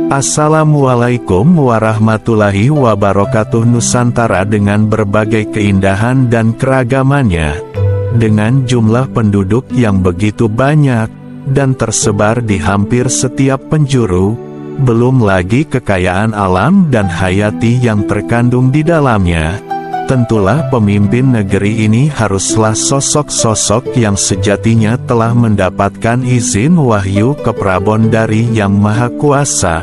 Assalamualaikum warahmatullahi wabarakatuh. Nusantara dengan berbagai keindahan dan keragamannya, dengan jumlah penduduk yang begitu banyak, dan tersebar di hampir setiap penjuru, belum lagi kekayaan alam dan hayati yang terkandung di dalamnya. Tentulah pemimpin negeri ini haruslah sosok-sosok yang sejatinya telah mendapatkan izin wahyu keprabon dari Yang Maha Kuasa,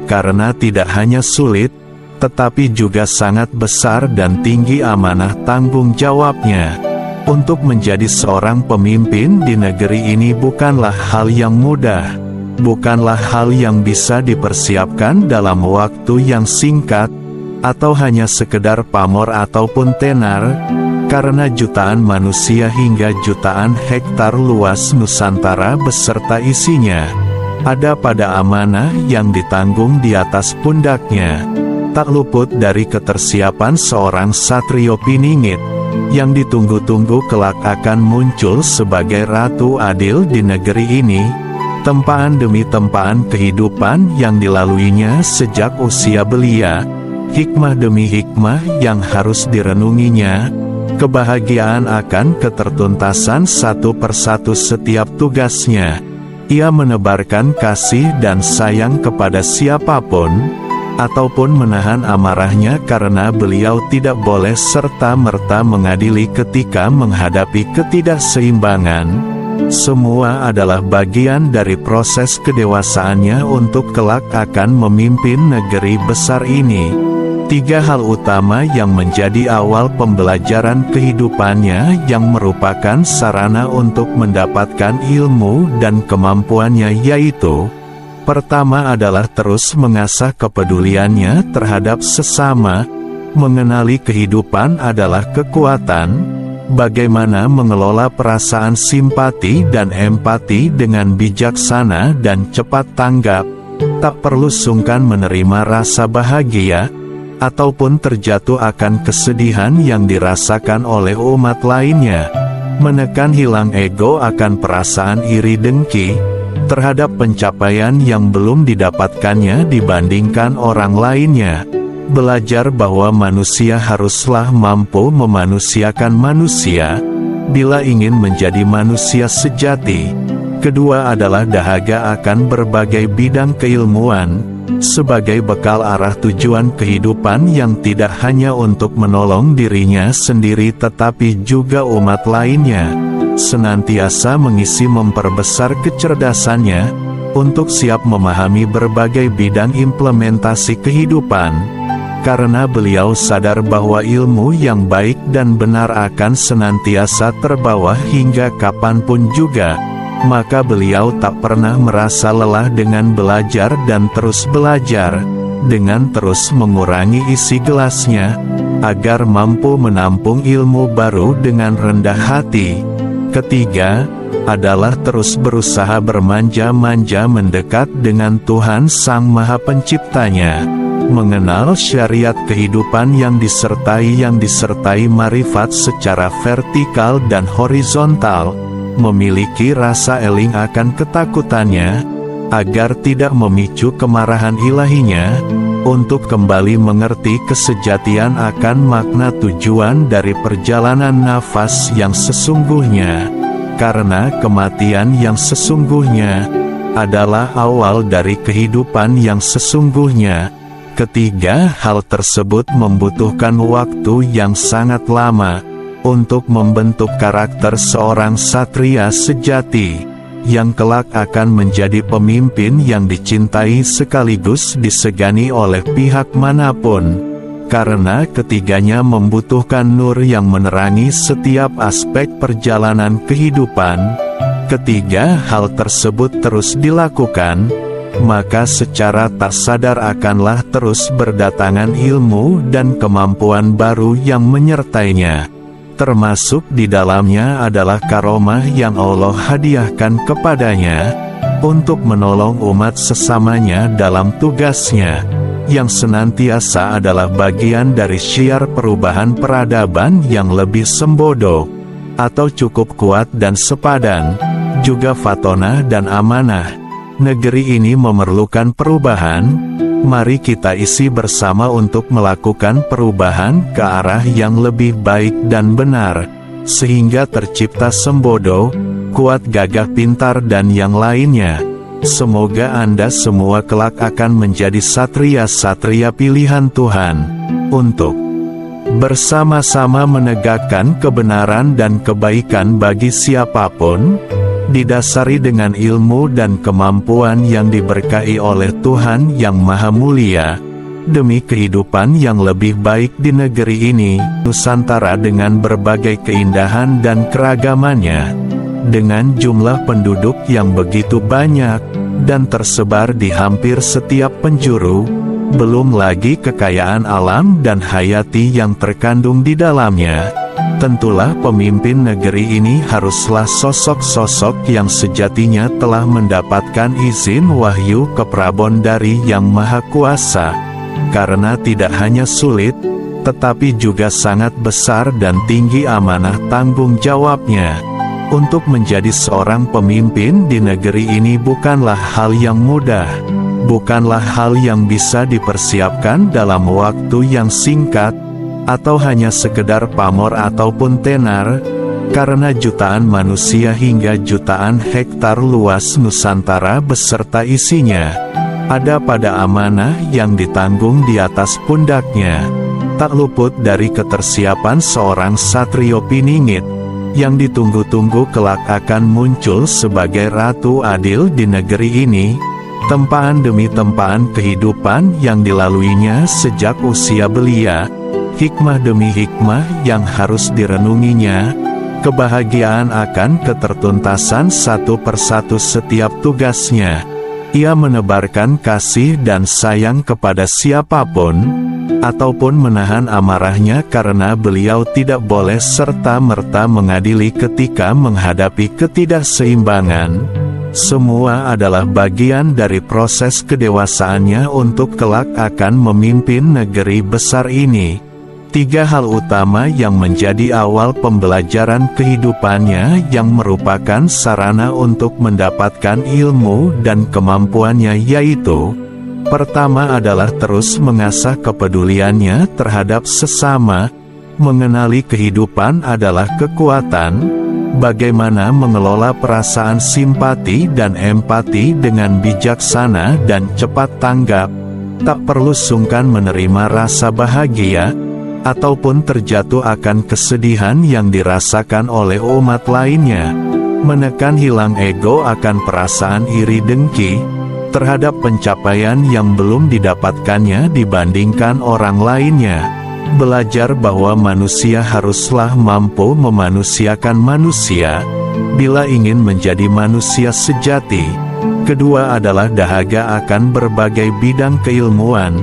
karena tidak hanya sulit, tetapi juga sangat besar dan tinggi amanah tanggung jawabnya. Untuk menjadi seorang pemimpin di negeri ini bukanlah hal yang mudah, bukanlah hal yang bisa dipersiapkan dalam waktu yang singkat, atau hanya sekedar pamor ataupun tenar, karena jutaan manusia hingga jutaan hektar luas Nusantara beserta isinya ada pada amanah yang ditanggung di atas pundaknya. Tak luput dari ketersiapan seorang satrio piningit, yang ditunggu-tunggu kelak akan muncul sebagai ratu adil di negeri ini. Tempaan demi tempaan kehidupan yang dilaluinya sejak usia belia, hikmah demi hikmah yang harus direnunginya, kebahagiaan akan ketertuntasan satu persatu setiap tugasnya. Ia menebarkan kasih dan sayang kepada siapapun, ataupun menahan amarahnya karena beliau tidak boleh serta-merta mengadili ketika menghadapi ketidakseimbangan. Semua adalah bagian dari proses kedewasaannya untuk kelak akan memimpin negeri besar ini. Tiga hal utama yang menjadi awal pembelajaran kehidupannya yang merupakan sarana untuk mendapatkan ilmu dan kemampuannya, yaitu: pertama adalah terus mengasah kepeduliannya terhadap sesama. Mengenali kehidupan adalah kekuatan. Bagaimana mengelola perasaan simpati dan empati dengan bijaksana dan cepat tanggap. Tak perlu sungkan menerima rasa bahagia ataupun terjatuh akan kesedihan yang dirasakan oleh umat lainnya. Menekan hilang ego akan perasaan iri dengki terhadap pencapaian yang belum didapatkannya dibandingkan orang lainnya. Belajar bahwa manusia haruslah mampu memanusiakan manusia bila ingin menjadi manusia sejati. Kedua adalah dahaga akan berbagai bidang keilmuan sebagai bekal arah tujuan kehidupan yang tidak hanya untuk menolong dirinya sendiri tetapi juga umat lainnya. Senantiasa mengisi memperbesar kecerdasannya untuk siap memahami berbagai bidang implementasi kehidupan, karena beliau sadar bahwa ilmu yang baik dan benar akan senantiasa terbawa hingga kapanpun juga. Maka beliau tak pernah merasa lelah dengan belajar dan terus belajar, dengan terus mengurangi isi gelasnya, agar mampu menampung ilmu baru dengan rendah hati. Ketiga, adalah terus berusaha bermanja-manja mendekat dengan Tuhan Sang Maha Penciptanya, mengenal syariat kehidupan yang disertai marifat secara vertikal dan horizontal, memiliki rasa eling akan ketakutannya, agar tidak memicu kemarahan ilahinya, untuk kembali mengerti kesejatian akan makna tujuan dari perjalanan nafas yang sesungguhnya, karena kematian yang sesungguhnya adalah awal dari kehidupan yang sesungguhnya. Ketiga hal tersebut membutuhkan waktu yang sangat lama untuk membentuk karakter seorang satria sejati, yang kelak akan menjadi pemimpin yang dicintai sekaligus disegani oleh pihak manapun, karena ketiganya membutuhkan nur yang menerangi setiap aspek perjalanan kehidupan. Ketiga hal tersebut terus dilakukan, maka secara tak sadar akanlah terus berdatangan ilmu dan kemampuan baru yang menyertainya. Termasuk di dalamnya adalah karomah yang Allah hadiahkan kepadanya untuk menolong umat sesamanya dalam tugasnya, yang senantiasa adalah bagian dari syiar perubahan peradaban yang lebih sembodo atau cukup kuat dan sepadan, juga fatonah dan amanah. Negeri ini memerlukan perubahan. Mari kita isi bersama untuk melakukan perubahan ke arah yang lebih baik dan benar, sehingga tercipta Sembodo, Kuat, Gagah, Pintar, dan yang lainnya. Semoga Anda semua kelak akan menjadi satria-satria pilihan Tuhan, untuk bersama-sama menegakkan kebenaran dan kebaikan bagi siapapun, didasari dengan ilmu dan kemampuan yang diberkahi oleh Tuhan Yang Maha Mulia, demi kehidupan yang lebih baik di negeri ini, Nusantara dengan berbagai keindahan dan keragamannya, dengan jumlah penduduk yang begitu banyak, dan tersebar di hampir setiap penjuru, belum lagi kekayaan alam dan hayati yang terkandung di dalamnya. Tentulah pemimpin negeri ini haruslah sosok-sosok yang sejatinya telah mendapatkan izin wahyu keprabon dari Yang Maha Kuasa, karena tidak hanya sulit, tetapi juga sangat besar dan tinggi amanah tanggung jawabnya. Untuk menjadi seorang pemimpin di negeri ini bukanlah hal yang mudah, bukanlah hal yang bisa dipersiapkan dalam waktu yang singkat, atau hanya sekedar pamor ataupun tenar, karena jutaan manusia hingga jutaan hektar luas Nusantara beserta isinya ada pada amanah yang ditanggung di atas pundaknya. Tak luput dari ketersiapan seorang satrio piningit, yang ditunggu-tunggu kelak akan muncul sebagai ratu adil di negeri ini, tempaan demi tempaan kehidupan yang dilaluinya sejak usia belia, hikmah demi hikmah yang harus direnunginya, kebahagiaan akan ketertuntasan satu persatu setiap tugasnya. Ia menebarkan kasih dan sayang kepada siapapun, ataupun menahan amarahnya karena beliau tidak boleh serta-merta mengadili ketika menghadapi ketidakseimbangan. Semua adalah bagian dari proses kedewasaannya untuk kelak akan memimpin negeri besar ini. 3 hal utama yang menjadi awal pembelajaran kehidupannya yang merupakan sarana untuk mendapatkan ilmu dan kemampuannya, yaitu: pertama adalah terus mengasah kepeduliannya terhadap sesama. Mengenali kehidupan adalah kekuatan. Bagaimana mengelola perasaan simpati dan empati dengan bijaksana dan cepat tanggap. Tak perlu sungkan menerima rasa bahagia ataupun terjatuh akan kesedihan yang dirasakan oleh umat lainnya. Menekan hilang ego akan perasaan iri dengki terhadap pencapaian yang belum didapatkannya dibandingkan orang lainnya. Belajar bahwa manusia haruslah mampu memanusiakan manusia bila ingin menjadi manusia sejati. Kedua adalah dahaga akan berbagai bidang keilmuan,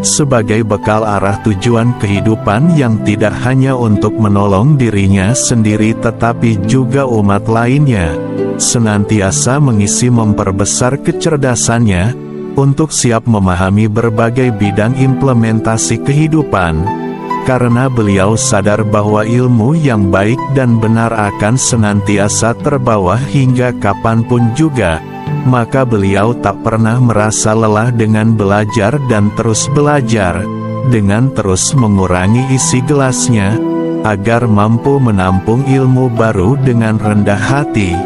sebagai bekal arah tujuan kehidupan yang tidak hanya untuk menolong dirinya sendiri tetapi juga umat lainnya. Senantiasa mengisi memperbesar kecerdasannya, untuk siap memahami berbagai bidang implementasi kehidupan. Karena beliau sadar bahwa ilmu yang baik dan benar akan senantiasa terbawa hingga kapanpun juga, maka beliau tak pernah merasa lelah dengan belajar dan terus belajar, dengan terus mengurangi isi gelasnya, agar mampu menampung ilmu baru dengan rendah hati.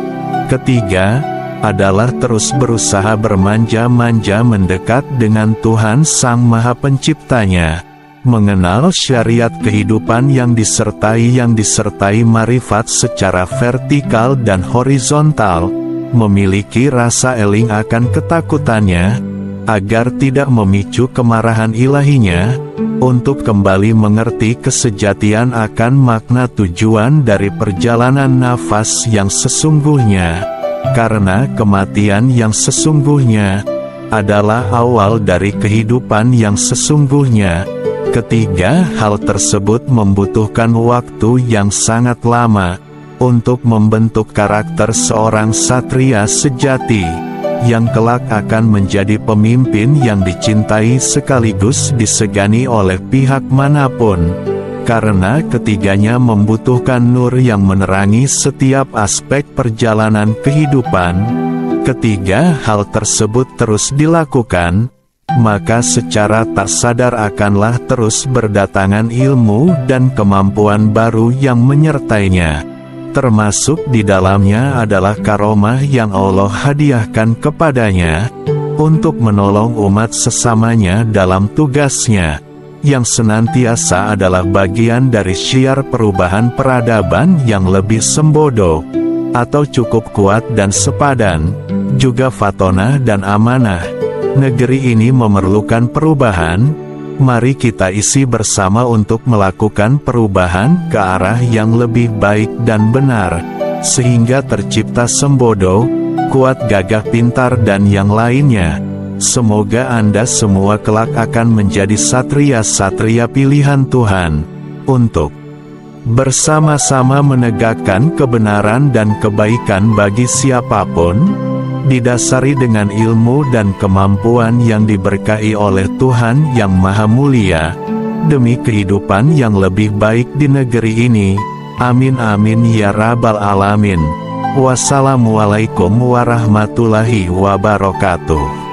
Ketiga, adalah terus berusaha bermanja-manja mendekat dengan Tuhan Sang Maha Penciptanya, mengenal syariat kehidupan yang disertai marifat secara vertikal dan horizontal, memiliki rasa eling akan ketakutannya, agar tidak memicu kemarahan ilahinya, untuk kembali mengerti kesejatian akan makna tujuan dari perjalanan nafas yang sesungguhnya, karena kematian yang sesungguhnya adalah awal dari kehidupan yang sesungguhnya. Ketiga, hal tersebut membutuhkan waktu yang sangat lama untuk membentuk karakter seorang satria sejati, yang kelak akan menjadi pemimpin yang dicintai sekaligus disegani oleh pihak manapun, karena ketiganya membutuhkan nur yang menerangi setiap aspek perjalanan kehidupan. Ketiga hal tersebut terus dilakukan, maka secara tak sadar akanlah terus berdatangan ilmu dan kemampuan baru yang menyertainya. Termasuk di dalamnya adalah karomah yang Allah hadiahkan kepadanya, untuk menolong umat sesamanya dalam tugasnya, yang senantiasa adalah bagian dari syiar perubahan peradaban yang lebih sembodo, atau cukup kuat dan sepadan, juga fatonah dan amanah. Negeri ini memerlukan perubahan, mari kita isi bersama untuk melakukan perubahan ke arah yang lebih baik dan benar, sehingga tercipta sembodo, kuat, gagah, pintar dan yang lainnya. Semoga Anda semua kelak akan menjadi satria-satria pilihan Tuhan, untuk bersama-sama menegakkan kebenaran dan kebaikan bagi siapapun, didasari dengan ilmu dan kemampuan yang diberkahi oleh Tuhan Yang Maha Mulia, demi kehidupan yang lebih baik di negeri ini. Amin amin ya rabbal alamin. Wassalamualaikum warahmatullahi wabarakatuh.